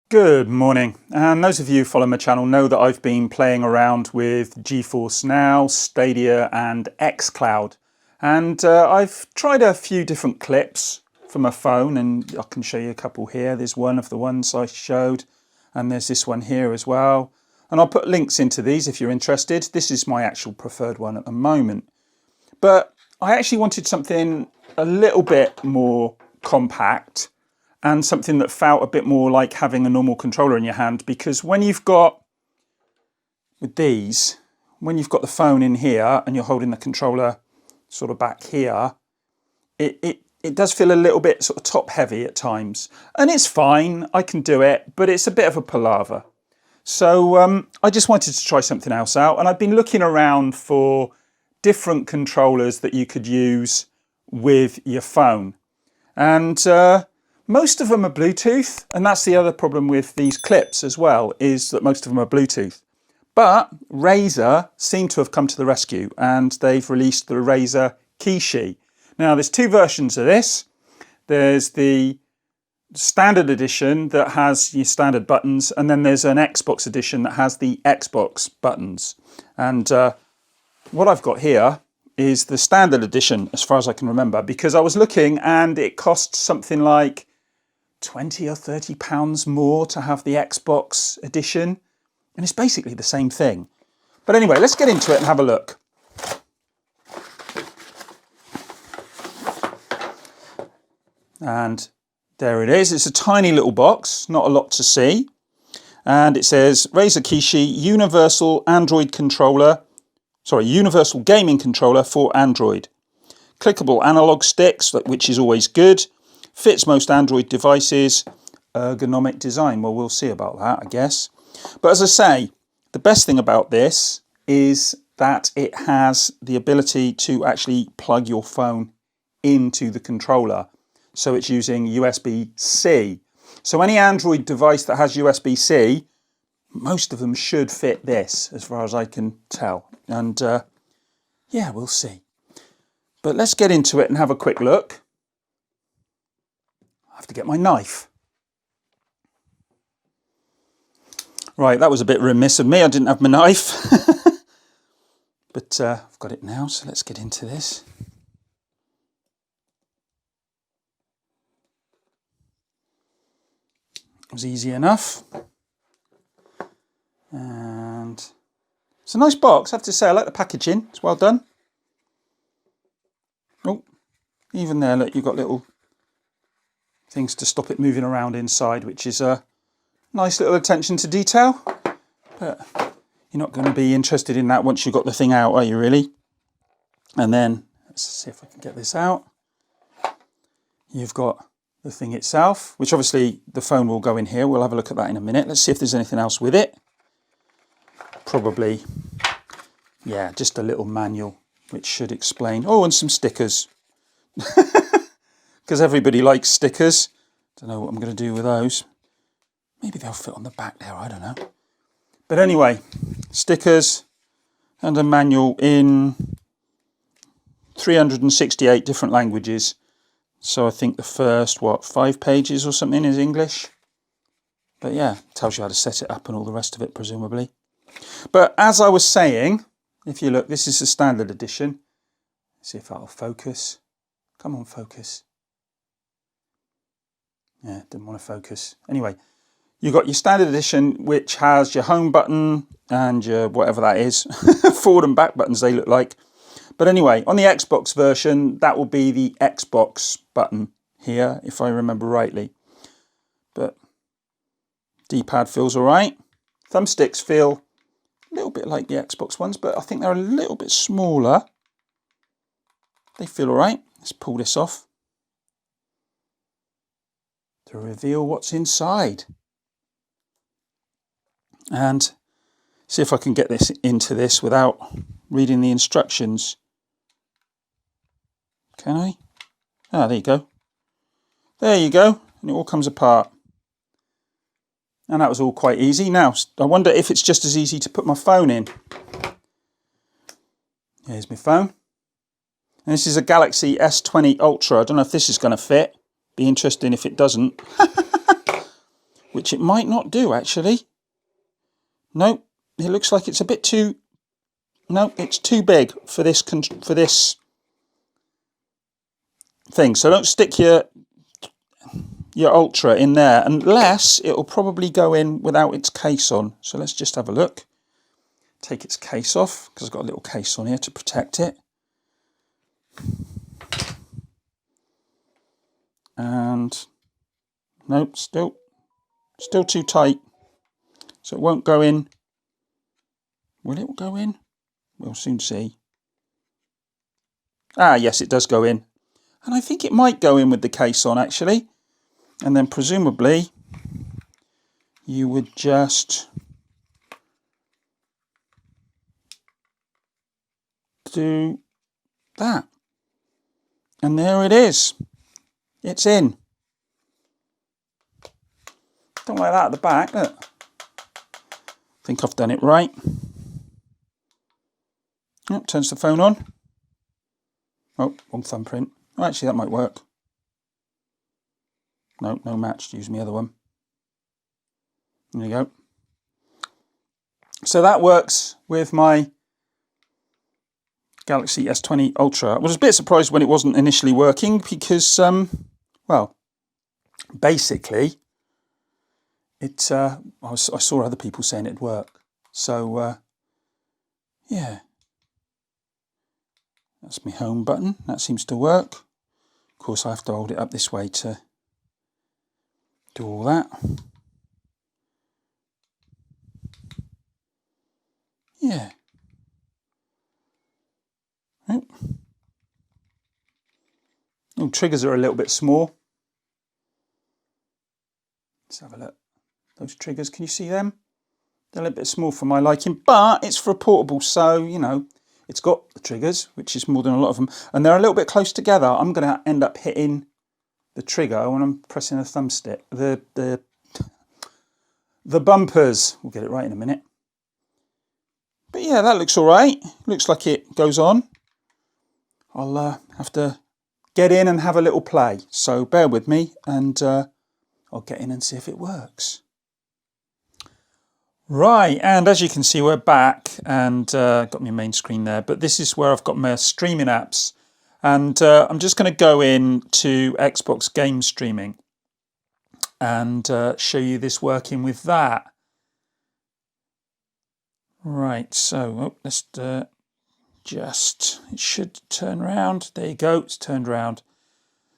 Good morning, and those of you who follow my channel know that I've been playing around with GeForce Now, Stadia and xCloud, and I've tried a few different clips from my phone, and I can show you a couple here. There's one of the ones I showed, and there's this one here as well, and I'll put links into these if you're interested. This is my actual preferred one at the moment, but I actually wanted something a little bit more compact and something that felt a bit more like having a normal controller in your hand, because when you've got, with these, when you've got the phone in here and you're holding the controller sort of back here, it does feel a little bit sort of top heavy at times. And it's fine, I can do it, but it's a bit of a palaver. So I just wanted to try something else out, and I've been looking around for different controllers that you could use with your phone. And most of them are Bluetooth, and that's the other problem with these clips as well, is that most of them are Bluetooth. But Razer seem to have come to the rescue, and they've released the Razer Kishi. Now there's two versions of this. There's the standard edition that has your standard buttons, and then there's an Xbox edition that has the Xbox buttons. And what I've got here is the standard edition, as far as I can remember, because I was looking and it costs something like 20 or 30 pounds more to have the Xbox edition, and it's basically the same thing. But anyway, let's get into it and have a look. And there it is. It's a tiny little box, not a lot to see, and it says Razer Kishi Universal Android Controller, Universal Gaming Controller for Android. Clickable analog sticks, which is always good. Fits most Android devices. Ergonomic design, well, we'll see about that, I guess. But as I say, the best thing about this is that it has the ability to actually plug your phone into the controller. So it's using USB-C. So any Android device that has USB-C, most of them should fit this, as far as I can tell. And yeah, we'll see. But let's get into it and have a quick look. I have to get my knife. Right, that was a bit remiss of me. I didn't have my knife. But I've got it now, so let's get into this. It was easy enough. And it's a nice box, I have to say. I like the packaging. It's well done. Oh, even there, look, you've got little things to stop it moving around inside, which is a nice little attention to detail. But you're not going to be interested in that once you've got the thing out, are you really? And then, let's see if I can get this out. You've got the thing itself, which obviously the phone will go in here. We'll have a look at that in a minute. Let's see if there's anything else with it. Probably, yeah, just a little manual, which should explain. Oh, and some stickers. Because everybody likes stickers. Don't know what I'm going to do with those. Maybe they'll fit on the back there, I don't know. But anyway, stickers and a manual in 368 different languages. So I think the first, 5 pages or something is English. But yeah, tells you how to set it up and all the rest of it, presumably. But as I was saying, if you look, this is the standard edition. Let's see if that'll focus. Come on, focus. Yeah, didn't want to focus. Anyway, you've got your standard edition, which has your home button and your whatever that is. Forward and back buttons, they look like. But anyway, on the Xbox version, that will be the Xbox button here, if I remember rightly. But D-pad feels all right. Thumbsticks feel a little bit like the Xbox ones, but I think they're a little bit smaller. They feel all right. Let's pull this off to reveal what's inside. And see if I can get this into this without reading the instructions. Can I? Ah, there you go. There you go. And it all comes apart. And that was all quite easy. Now, I wonder if it's just as easy to put my phone in. Here's my phone. And this is a Galaxy S20 Ultra. I don't know if this is going to fit. Be interesting if it doesn't. which it might not do actually. No, it looks like it's a bit too, no, it's too big for this thing. So don't stick your Ultra in there unless it'll probably go in without its case on. So let's just have a look. Take its case off because I've got a little case on here to protect it. And nope, still too tight. So it won't go in. Will it go in? We'll soon see. Ah, yes, it does go in. And I think it might go in with the case on actually. And then presumably you would just do that. And there it is. It's in. Don't like that at the back, look. I think I've done it right. Oh, turns the phone on. Oh, wrong thumbprint. Oh, actually, that might work. No, no match. Use my other one. There you go. So that works with my Galaxy S20 Ultra. I was a bit surprised when it wasn't initially working because, well, basically, I saw other people saying it'd work. So, yeah. That's my home button. That seems to work. Of course, I have to hold it up this way to do all that. Yeah. Oh, triggers are a little bit small. Let's have a look. Those triggers, can you see them? They're a little bit small for my liking, but it's for a portable, so, you know, it's got the triggers, which is more than a lot of them, and they're a little bit close together. I'm going to end up hitting the trigger when I'm pressing the thumbstick. The bumpers. We'll get it right in a minute. But yeah, that looks all right. Looks like it goes on. I'll have to get in and have a little play. So bear with me, and I'll get in and see if it works. Right, and as you can see, we're back, and got my main screen there. But this is where I've got my streaming apps. And I'm just going to go in to Xbox game streaming and show you this working with that. Right, so let's it should turn around. There you go, it's turned around.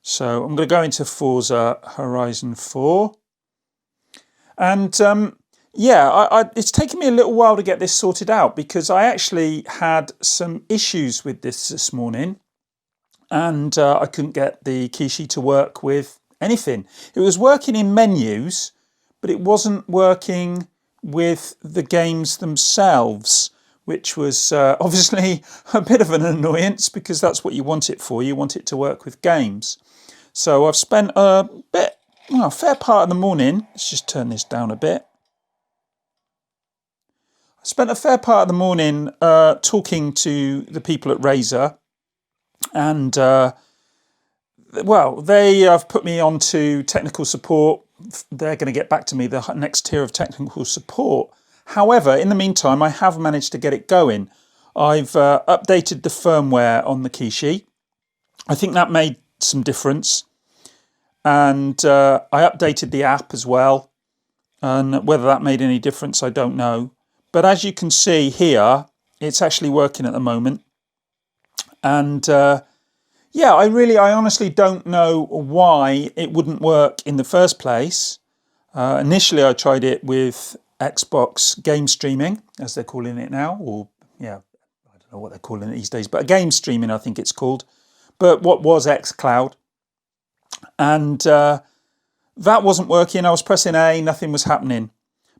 So I'm going to go into Forza Horizon 4. And yeah, it's taken me a little while to get this sorted out because I actually had some issues with this morning. And I couldn't get the Kishi to work with anything. It was working in menus, but it wasn't working with the games themselves, which was obviously a bit of an annoyance because that's what you want it for. You want it to work with games. So I've spent a fair part of the morning. Let's just turn this down a bit. I spent a fair part of the morning talking to the people at Razer. And, well, they have put me onto technical support. They're going to get back to me, the next tier of technical support. However, in the meantime, I have managed to get it going. I've updated the firmware on the Kishi. I think that made some difference. And I updated the app as well. And whether that made any difference, I don't know. But as you can see here, it's actually working at the moment. And yeah, I honestly don't know why it wouldn't work in the first place. Initially, I tried it with Xbox game streaming, as they're calling it now, or yeah, I don't know what they're calling it these days, but game streaming, I think it's called. But what was xCloud? And that wasn't working. I was pressing A, nothing was happening.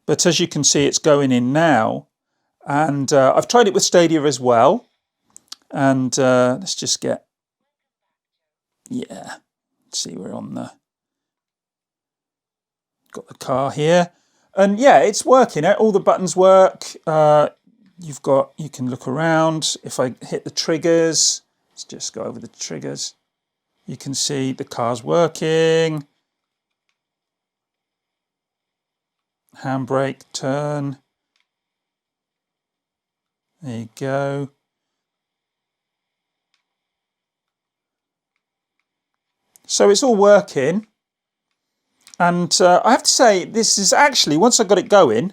But as you can see, it's going in now. And I've tried it with Stadia as well. And let's just get, yeah, let's see, we're on got the car here. And yeah, it's working. All the buttons work. You can look around. If I hit the triggers, let's just go over the triggers. You can see the car's working. handbrake, turn. There you go. So it's all working. And I have to say, this is actually, once I got it going,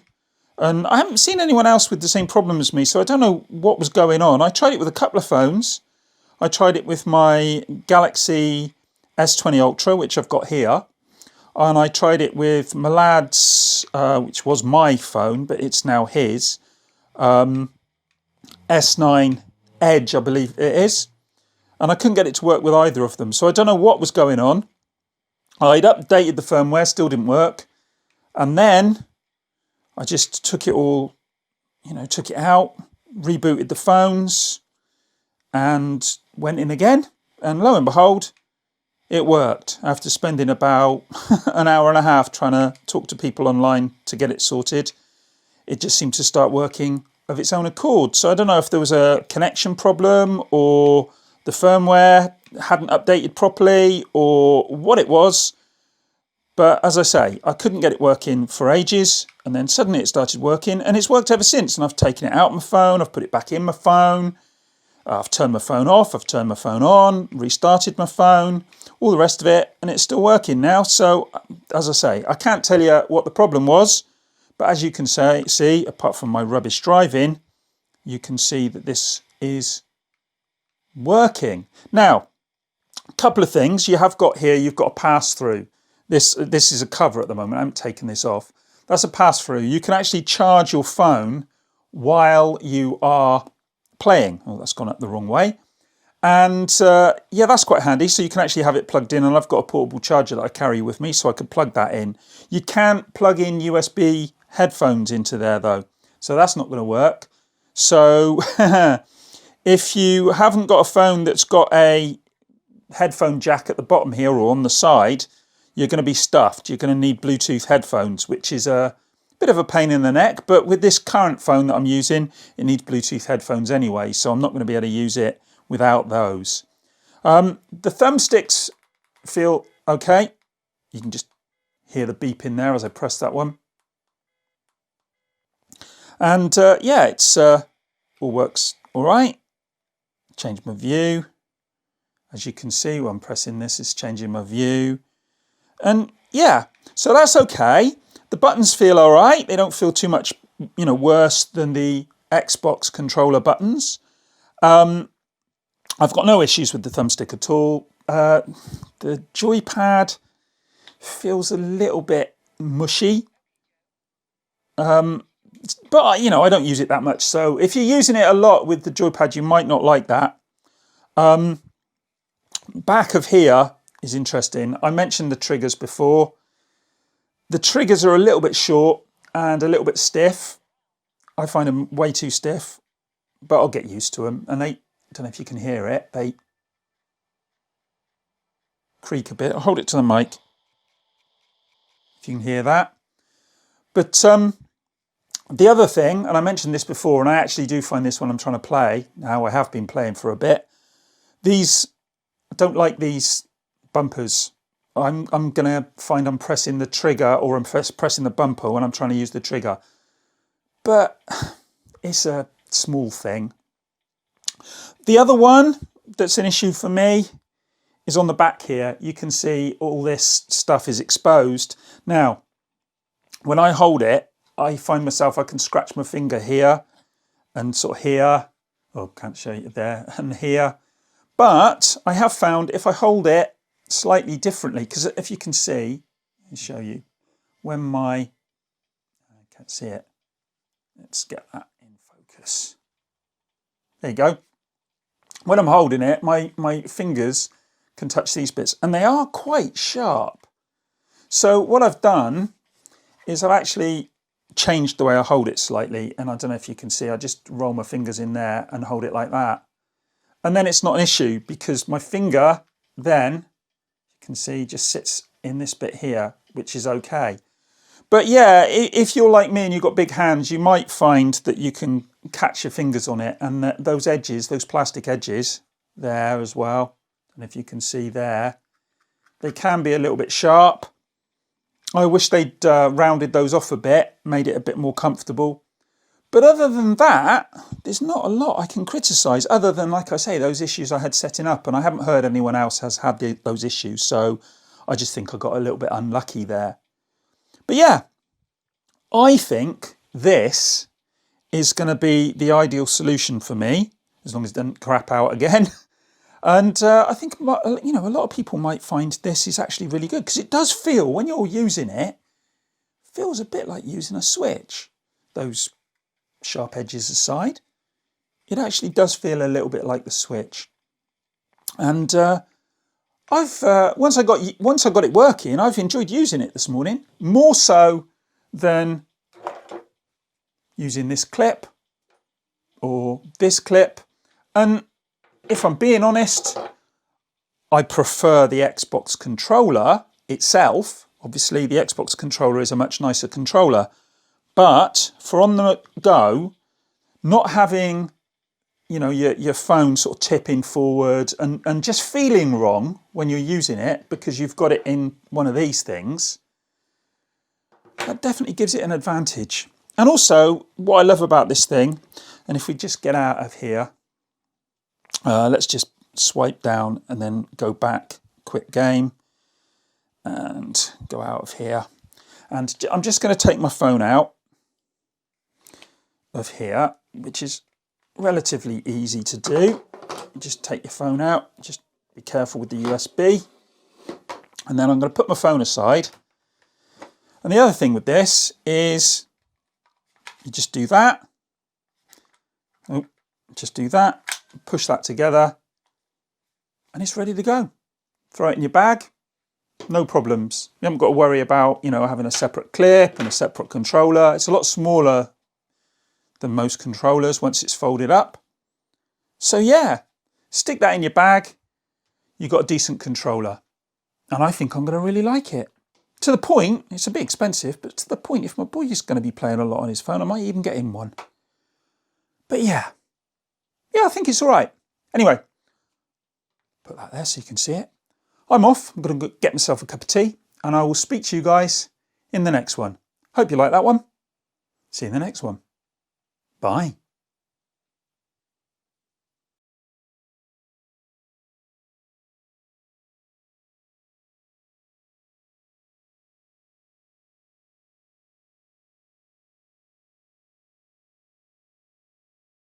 and I haven't seen anyone else with the same problem as me, so I don't know what was going on. I tried it with a couple of phones. I tried it with my Galaxy S20 Ultra, which I've got here. And I tried it with my lad's, which was my phone, but it's now his, S9 Edge, I believe it is. And I couldn't get it to work with either of them. So I don't know what was going on. I'd updated the firmware, still didn't work. And then I just took it all, took it out, rebooted the phones and went in again. And lo and behold, it worked after spending about an hour and a half trying to talk to people online to get it sorted. It just seemed to start working of its own accord. So I don't know if there was a connection problem or the firmware hadn't updated properly or what it was. But as I say, I couldn't get it working for ages, and then suddenly it started working, and it's worked ever since. And I've taken it out of my phone, I've put it back in my phone, I've turned my phone off, I've turned my phone on, restarted my phone, all the rest of it, and it's still working now. So as I say, I can't tell you what the problem was, but as you can see, apart from my rubbish driving, you can see that this is working. Now, a couple of things you have got here. You've got a pass-through. This is a cover at the moment. I haven't taken this off. That's a pass-through. You can actually charge your phone while you are playing. Oh, that's gone up the wrong way. And yeah, that's quite handy. So you can actually have it plugged in. And I've got a portable charger that I carry with me, so I could plug that in. You can't plug in USB headphones into there, though. So that's not going to work. So if you haven't got a phone that's got a headphone jack at the bottom here or on the side, you're going to be stuffed. You're going to need Bluetooth headphones, which is a bit of a pain in the neck. But with this current phone that I'm using, it needs Bluetooth headphones anyway, so I'm not going to be able to use it without those. The thumbsticks feel okay. You can just hear the beep in there as I press that one. And yeah, it's all works all right. Change my view. As you can see, when I'm pressing this, it's changing my view. And yeah, so that's okay. The buttons feel all right. They don't feel too much, worse than the Xbox controller buttons. I've got no issues with the thumbstick at all. The joypad feels a little bit mushy. But, I don't use it that much. So if you're using it a lot with the joypad, you might not like that. Back of here is interesting. I mentioned the triggers before. The triggers are a little bit short and a little bit stiff. I find them way too stiff, but I'll get used to them. And they, I don't know if you can hear it, they creak a bit. I'll hold it to the mic if you can hear that. But the other thing, and I mentioned this before, and I actually do find this when I'm trying to play, now I have been playing for a bit, I don't like these bumpers. I'm going to find I'm pressing the trigger or I'm pressing the bumper when I'm trying to use the trigger. But it's a small thing. The other one that's an issue for me is on the back here. You can see all this stuff is exposed. Now, when I hold it, I find myself, I can scratch my finger here and sort of here. Oh, can't show you there, and here. But I have found if I hold it slightly differently, because if you can see, I'll show you, when I can't see it. Let's get that in focus. There you go. When I'm holding it, my fingers can touch these bits, and they are quite sharp. So what I've done is I've actually changed the way I hold it slightly, and I don't know if you can see, I just roll my fingers in there and hold it like that. And then it's not an issue because my finger then, you can see, just sits in this bit here, which is okay. But yeah, if you're like me and you've got big hands, you might find that you can catch your fingers on it, and that those edges, those plastic edges there as well, and if you can see there, they can be a little bit sharp. I wish they'd rounded those off a bit, made it a bit more comfortable. But other than that, there's not a lot I can criticise, other than, like I say, those issues I had setting up, and I haven't heard anyone else has had those issues, so I just think I got a little bit unlucky there. But yeah, I think this is going to be the ideal solution for me, as long as it doesn't crap out again. And I think, a lot of people might find this is actually really good, because it does feel, when you're using it, feels a bit like using a switch. Those sharp edges aside, it actually does feel a little bit like the switch. And once I got it working, I've enjoyed using it this morning, more so than using this clip or this clip. And if I'm being honest, I prefer the Xbox controller itself. Obviously, the Xbox controller is a much nicer controller. But for on the go, not having, your phone sort of tipping forward and just feeling wrong when you're using it because you've got it in one of these things, that definitely gives it an advantage. And also, what I love about this thing, and if we just get out of here, let's just swipe down and then go back, quit game, and go out of here. And I'm just going to take my phone out of here, which is relatively easy to do. Just take your phone out, just be careful with the USB. And then I'm going to put my phone aside. And the other thing with this is you just do that. Oh, just do that, push that together, and it's ready to go. Throw it in your bag, no problems. You haven't got to worry about, having a separate clip and a separate controller. It's a lot smaller than most controllers once it's folded up. So yeah, stick that in your bag, you've got a decent controller. And I think I'm going to really like it. To the point, it's a bit expensive, but to the point, if my boy is going to be playing a lot on his phone, I might even get him one. But yeah, I think it's all right. Anyway, put that there so you can see it. I'm off. I'm going to get myself a cup of tea, and I will speak to you guys in the next one. Hope you like that one. See you in the next one. Bye.